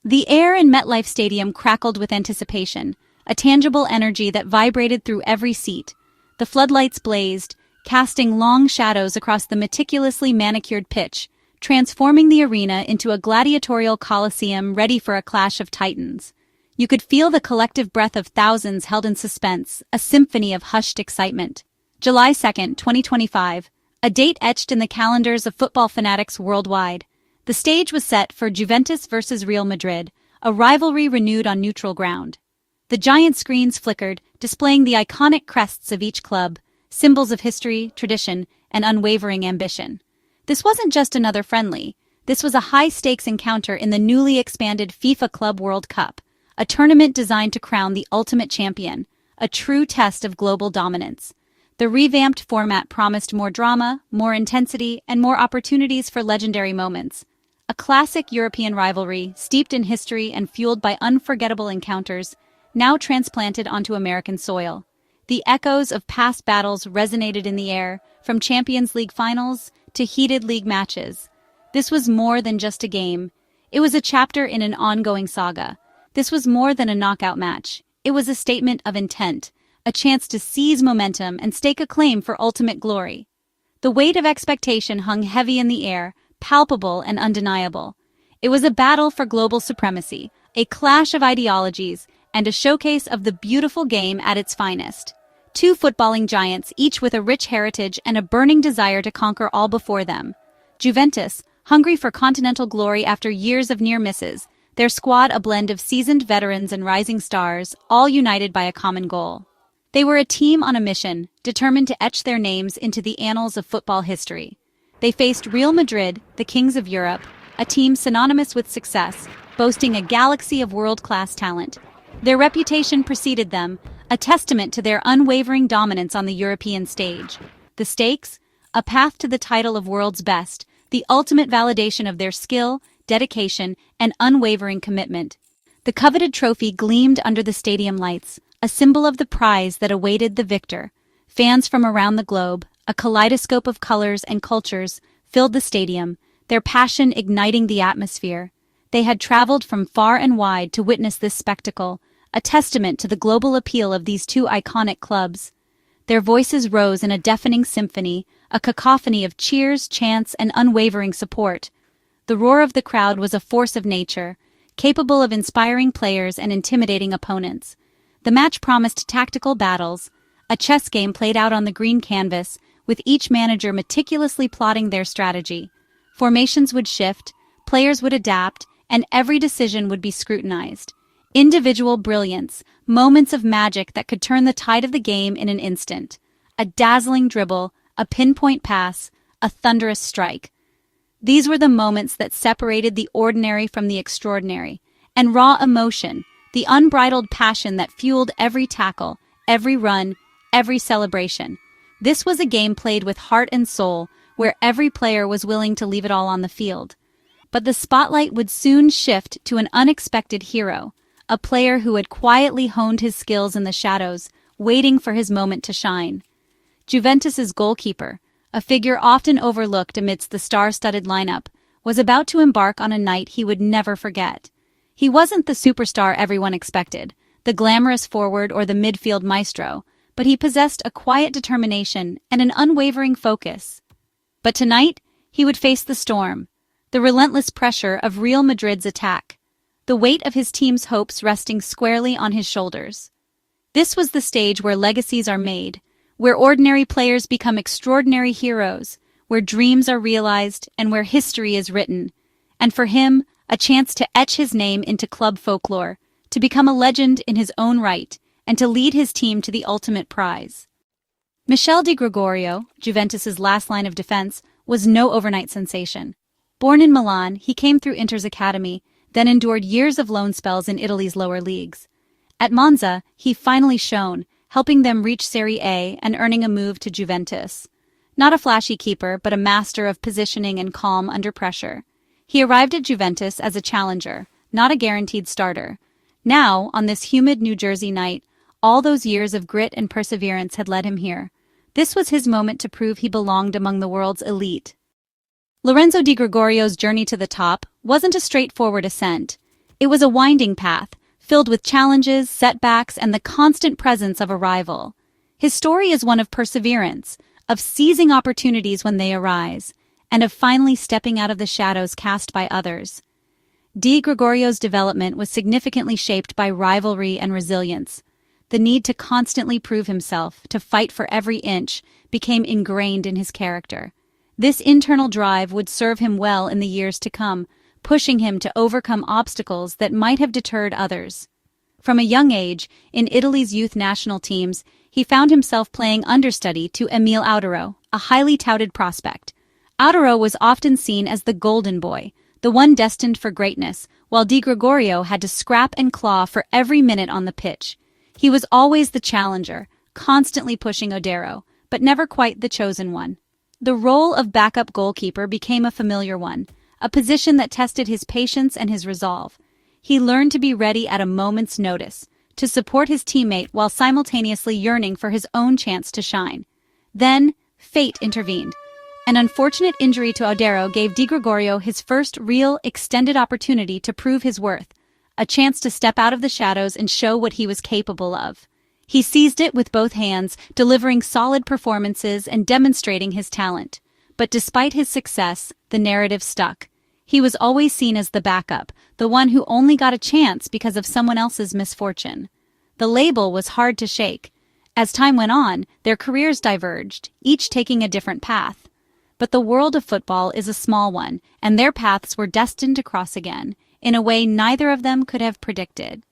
The air in MetLife Stadium crackled with anticipation, a tangible energy that vibrated through every seat. The floodlights blazed, casting long shadows across the meticulously manicured pitch, transforming the arena into a gladiatorial coliseum ready for a clash of titans. You could feel the collective breath of thousands held in suspense, a symphony of hushed excitement. July 2nd, 2025, a date etched in the calendars of football fanatics worldwide. The stage was set for Juventus versus Real Madrid, a rivalry renewed on neutral ground. The giant screens flickered, displaying the iconic crests of each club, symbols of history, tradition, and unwavering ambition. This wasn't just another friendly. This was a high-stakes encounter in the newly expanded FIFA Club World Cup, a tournament designed to crown the ultimate champion, a true test of global dominance. The revamped format promised more drama, more intensity, and more opportunities for legendary moments. A classic European rivalry, steeped in history and fueled by unforgettable encounters, now transplanted onto American soil. The echoes of past battles resonated in the air, from Champions League finals to heated league matches. This was more than just a game. It was a chapter in an ongoing saga. This was more than a knockout match. It was a statement of intent, a chance to seize momentum and stake a claim for ultimate glory. The weight of expectation hung heavy in the air, palpable and undeniable. It was a battle for global supremacy, a clash of ideologies, and a showcase of the beautiful game at its finest. Two footballing giants, each with a rich heritage and a burning desire to conquer all before them. Juventus, hungry for continental glory after years of near misses, their squad a blend of seasoned veterans and rising stars, all united by a common goal. They were a team on a mission, determined to etch their names into the annals of football history. They faced Real Madrid, the kings of Europe, a team synonymous with success, boasting a galaxy of world-class talent. Their reputation preceded them, a testament to their unwavering dominance on the European stage. The stakes? A path to the title of world's best, the ultimate validation of their skill, dedication, and unwavering commitment. The coveted trophy gleamed under the stadium lights, a symbol of the prize that awaited the victor. Fans from around the globe, a kaleidoscope of colors and cultures, filled the stadium, their passion igniting the atmosphere. They had traveled from far and wide to witness this spectacle, a testament to the global appeal of these two iconic clubs. Their voices rose in a deafening symphony, a cacophony of cheers, chants, and unwavering support. The roar of the crowd was a force of nature, capable of inspiring players and intimidating opponents. The match promised tactical battles, a chess game played out on the green canvas, with each manager meticulously plotting their strategy. Formations would shift, players would adapt, and every decision would be scrutinized. Individual brilliance, moments of magic that could turn the tide of the game in an instant. A dazzling dribble, a pinpoint pass, a thunderous strike. These were the moments that separated the ordinary from the extraordinary, and raw emotion, the unbridled passion that fueled every tackle, every run, every celebration. This was a game played with heart and soul, where every player was willing to leave it all on the field. But the spotlight would soon shift to an unexpected hero, a player who had quietly honed his skills in the shadows, waiting for his moment to shine. Juventus's goalkeeper, a figure often overlooked amidst the star-studded lineup, was about to embark on a night he would never forget. He wasn't the superstar everyone expected, the glamorous forward or the midfield maestro, but he possessed a quiet determination and an unwavering focus. But tonight, he would face the storm, the relentless pressure of Real Madrid's attack, the weight of his team's hopes resting squarely on his shoulders. This was the stage where legacies are made, where ordinary players become extraordinary heroes, where dreams are realized, and where history is written. And for him, a chance to etch his name into club folklore, to become a legend in his own right, and to lead his team to the ultimate prize. Michel Di Gregorio, Juventus's last line of defense, was no overnight sensation. Born in Milan, he came through Inter's academy, then endured years of loan spells in Italy's lower leagues. At Monza, he finally shone, helping them reach Serie A and earning a move to Juventus. Not a flashy keeper, but a master of positioning and calm under pressure. He arrived at Juventus as a challenger, not a guaranteed starter. Now, on this humid New Jersey night, all those years of grit and perseverance had led him here. This was his moment to prove he belonged among the world's elite. Lorenzo Di Gregorio's journey to the top wasn't a straightforward ascent. It was a winding path, filled with challenges, setbacks, and the constant presence of a rival. His story is one of perseverance, of seizing opportunities when they arise, and of finally stepping out of the shadows cast by others. Di Gregorio's development was significantly shaped by rivalry and resilience. The need to constantly prove himself, to fight for every inch, became ingrained in his character. This internal drive would serve him well in the years to come, pushing him to overcome obstacles that might have deterred others. From a young age, in Italy's youth national teams, he found himself playing understudy to Emil Audero, a highly touted prospect. Audero was often seen as the golden boy, the one destined for greatness, while Di Gregorio had to scrap and claw for every minute on the pitch. He was always the challenger, constantly pushing Audero, but never quite the chosen one. The role of backup goalkeeper became a familiar one, a position that tested his patience and his resolve. He learned to be ready at a moment's notice, to support his teammate while simultaneously yearning for his own chance to shine. Then, fate intervened. An unfortunate injury to Audero gave Di Gregorio his first real, extended opportunity to prove his worth, a chance to step out of the shadows and show what he was capable of. He seized it with both hands, delivering solid performances and demonstrating his talent. But despite his success, the narrative stuck. He was always seen as the backup, the one who only got a chance because of someone else's misfortune. The label was hard to shake. As time went on, their careers diverged, each taking a different path. But the world of football is a small one, and their paths were destined to cross again, in a way neither of them could have predicted.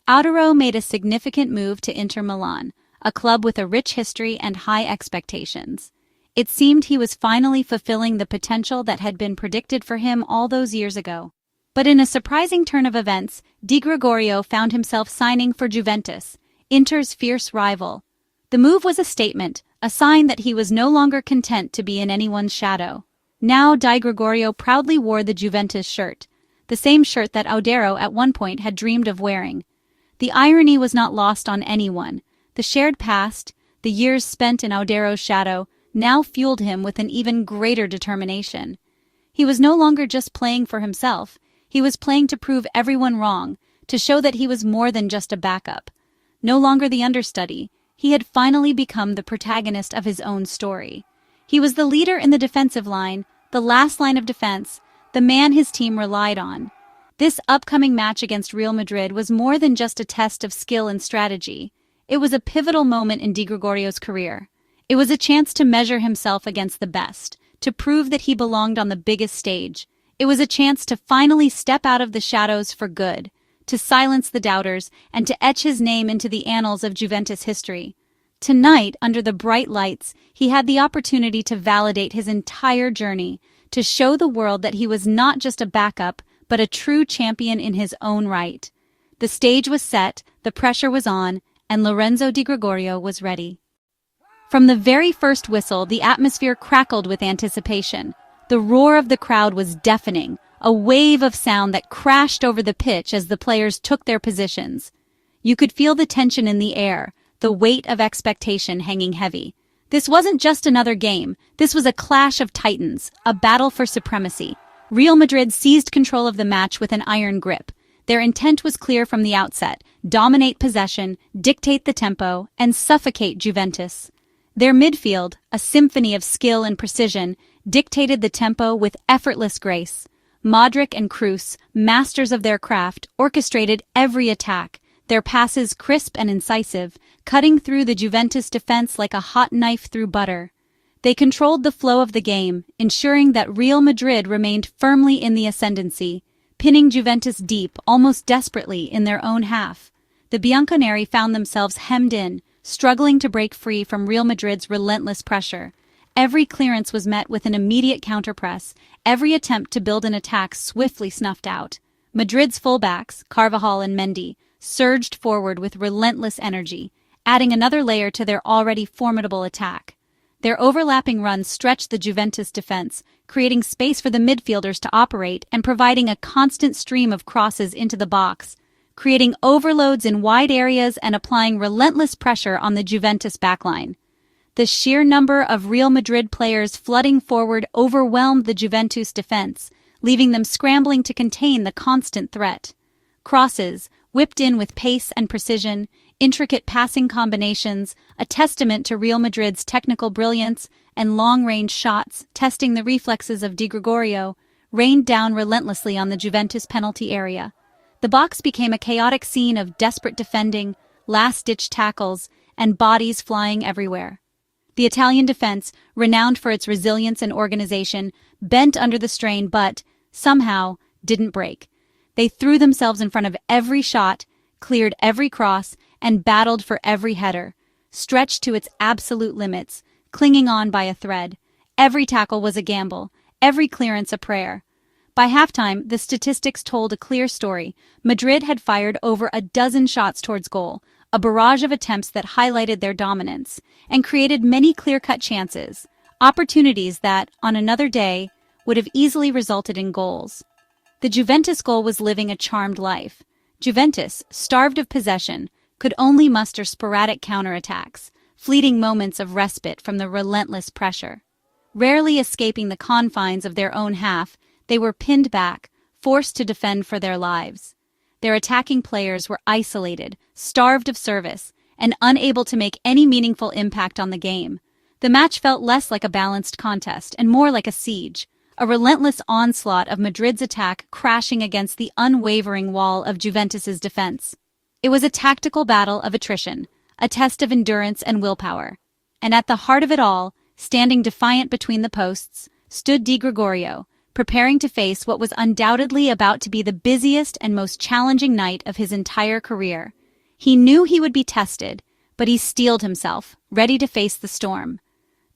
Audero made a significant move to Inter Milan, a club with a rich history and high expectations. It seemed he was finally fulfilling the potential that had been predicted for him all those years ago. But in a surprising turn of events, Di Gregorio found himself signing for Juventus, Inter's fierce rival. The move was a statement, a sign that he was no longer content to be in anyone's shadow. Now Di Gregorio proudly wore the Juventus shirt, the same shirt that Audero at one point had dreamed of wearing. The irony was not lost on anyone. The shared past, the years spent in Audero's shadow, now fueled him with an even greater determination. He was no longer just playing for himself. He was playing to prove everyone wrong, to show that he was more than just a backup. No longer the understudy, he had finally become the protagonist of his own story. He was the leader in the defensive line, the last line of defense, the man his team relied on. This upcoming match against Real Madrid was more than just a test of skill and strategy. It was a pivotal moment in Di Gregorio's career. It was a chance to measure himself against the best, to prove that he belonged on the biggest stage. It was a chance to finally step out of the shadows for good, to silence the doubters, and to etch his name into the annals of Juventus history. Tonight, under the bright lights, he had the opportunity to validate his entire journey, to show the world that he was not just a backup, but a true champion in his own right. The stage was set, the pressure was on, and Lorenzo Di Gregorio was ready. From the very first whistle, the atmosphere crackled with anticipation. The roar of the crowd was deafening, a wave of sound that crashed over the pitch as the players took their positions. You could feel the tension in the air, the weight of expectation hanging heavy. This wasn't just another game. This was a clash of titans, a battle for supremacy. Real Madrid seized control of the match with an iron grip. Their intent was clear from the outset: dominate possession, dictate the tempo, and suffocate Juventus. Their midfield, a symphony of skill and precision, dictated the tempo with effortless grace. Modric and Kroos, masters of their craft, orchestrated every attack, their passes crisp and incisive, cutting through the Juventus defense like a hot knife through butter. They controlled the flow of the game, ensuring that Real Madrid remained firmly in the ascendancy, pinning Juventus deep, almost desperately, in their own half. The Bianconeri found themselves hemmed in, struggling to break free from Real Madrid's relentless pressure. Every clearance was met with an immediate counterpress, every attempt to build an attack swiftly snuffed out. Madrid's fullbacks, Carvajal and Mendy, surged forward with relentless energy, adding another layer to their already formidable attack. Their overlapping runs stretched the Juventus defense, creating space for the midfielders to operate and providing a constant stream of crosses into the box, creating overloads in wide areas and applying relentless pressure on the Juventus backline. The sheer number of Real Madrid players flooding forward overwhelmed the Juventus defense, leaving them scrambling to contain the constant threat. crosses, whipped in with pace and precision, intricate passing combinations, a testament to Real Madrid's technical brilliance, and long-range shots, testing the reflexes of Di Gregorio, rained down relentlessly on the Juventus penalty area. The box became a chaotic scene of desperate defending, last-ditch tackles, and bodies flying everywhere. The Italian defense, renowned for its resilience and organization, bent under the strain but, somehow, didn't break. They threw themselves in front of every shot, cleared every cross, and battled for every header, stretched to its absolute limits, clinging on by a thread. Every tackle was a gamble, every clearance a prayer. By halftime, the statistics told a clear story. Madrid had fired over a dozen shots towards goal, a barrage of attempts that highlighted their dominance, and created many clear-cut chances, opportunities that, on another day, would have easily resulted in goals. The Juventus goal was living a charmed life. Juventus, starved of possession, could only muster sporadic counterattacks, fleeting moments of respite from the relentless pressure. Rarely escaping the confines of their own half, they were pinned back, forced to defend for their lives. Their attacking players were isolated, starved of service, and unable to make any meaningful impact on the game. The match felt less like a balanced contest and more like a siege, a relentless onslaught of Madrid's attack crashing against the unwavering wall of Juventus's defense. It was a tactical battle of attrition, a test of endurance and willpower. And at the heart of it all, standing defiant between the posts, stood Di Gregorio, preparing to face what was undoubtedly about to be the busiest and most challenging night of his entire career. He knew he would be tested, but he steeled himself, ready to face the storm.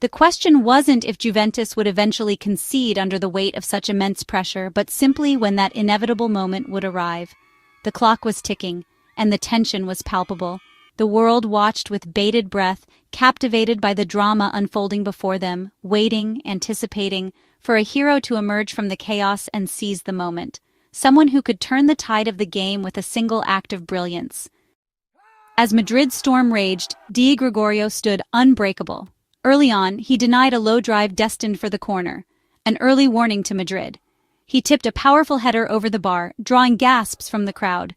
The question wasn't if Juventus would eventually concede under the weight of such immense pressure, but simply when that inevitable moment would arrive. The clock was ticking, and the tension was palpable. The world watched with bated breath, captivated by the drama unfolding before them, waiting, anticipating, for a hero to emerge from the chaos and seize the moment. Someone who could turn the tide of the game with a single act of brilliance. As Madrid's storm raged, Di Gregorio stood unbreakable. Early on, he denied a low drive destined for the corner, an early warning to Madrid. He tipped a powerful header over the bar, drawing gasps from the crowd.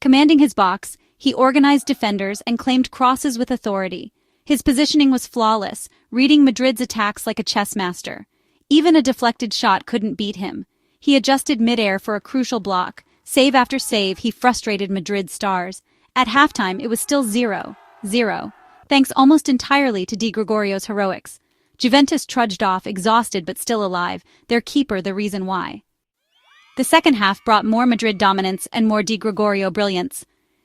Commanding his box, he organized defenders and claimed crosses with authority. His positioning was flawless, reading Madrid's attacks like a chess master. Even a deflected shot couldn't beat him. He adjusted midair for a crucial block. Save after save, he frustrated Madrid's stars. At halftime, it was still 0-0, thanks almost entirely to Di Gregorio's heroics. Juventus trudged off, exhausted but still alive, their keeper the reason why. The second half brought more Madrid dominance and more Di Gregorio brilliance.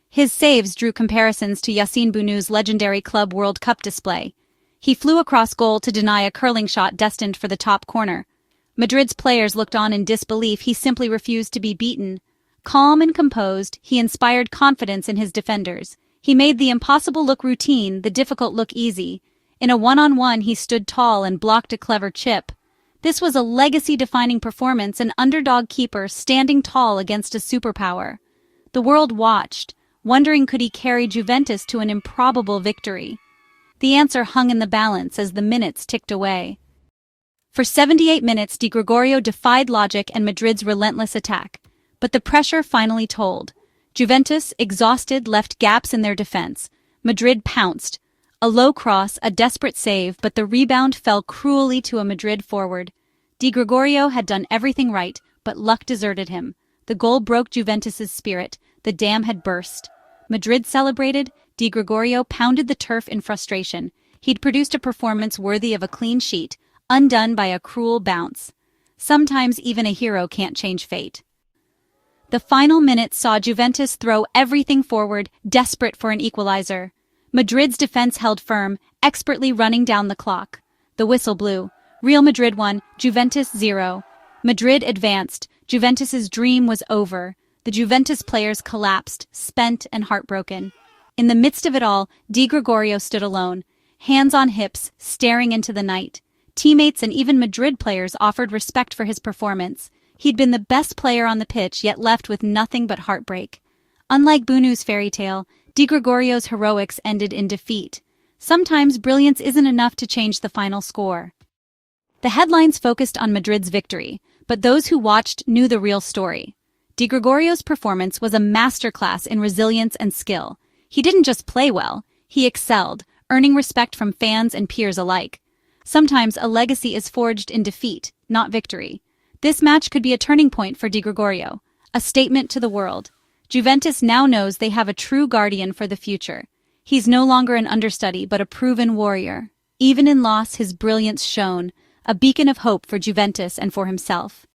His saves drew comparisons to Yassine Bounou's legendary Club World Cup display. He flew across goal to deny a curling shot destined for the top corner. Madrid's players looked on in disbelief. He simply refused to be beaten. Calm and composed, he inspired confidence in his defenders. He made the impossible look routine, the difficult look easy. In a one-on-one, he stood tall and blocked a clever chip. This was a legacy-defining performance, an underdog keeper standing tall against a superpower. The world watched, wondering could he carry Juventus to an improbable victory. The answer hung in the balance as the minutes ticked away. For 78 minutes, Di Gregorio defied logic and Madrid's relentless attack. But the pressure finally told. Juventus, exhausted, left gaps in their defense. Madrid pounced. A low cross, a desperate save, but the rebound fell cruelly to a Madrid forward. Di Gregorio had done everything right, but luck deserted him. The goal broke Juventus's spirit. The dam had burst. Madrid celebrated. Di Gregorio pounded the turf in frustration. He'd produced a performance worthy of a clean sheet, undone by a cruel bounce. Sometimes even a hero can't change fate. The final minutes saw Juventus throw everything forward, desperate for an equalizer. Madrid's defense held firm, expertly running down the clock. The whistle blew. Real Madrid won, Juventus 0. Madrid advanced. Juventus's dream was over. The Juventus players collapsed, spent and heartbroken. In the midst of it all, Di Gregorio stood alone, hands on hips, staring into the night. Teammates and even Madrid players offered respect for his performance. He'd been the best player on the pitch, yet left with nothing but heartbreak. Unlike Bounou's fairy tale, Di Gregorio's heroics ended in defeat. Sometimes brilliance isn't enough to change the final score. The headlines focused on Madrid's victory, but those who watched knew the real story. Di Gregorio's performance was a masterclass in resilience and skill. He didn't just play well, he excelled, earning respect from fans and peers alike. Sometimes a legacy is forged in defeat, not victory. This match could be a turning point for Di Gregorio, a statement to the world. Juventus now knows they have a true guardian for the future. He's no longer an understudy but a proven warrior. Even in loss, his brilliance shone, a beacon of hope for Juventus and for himself.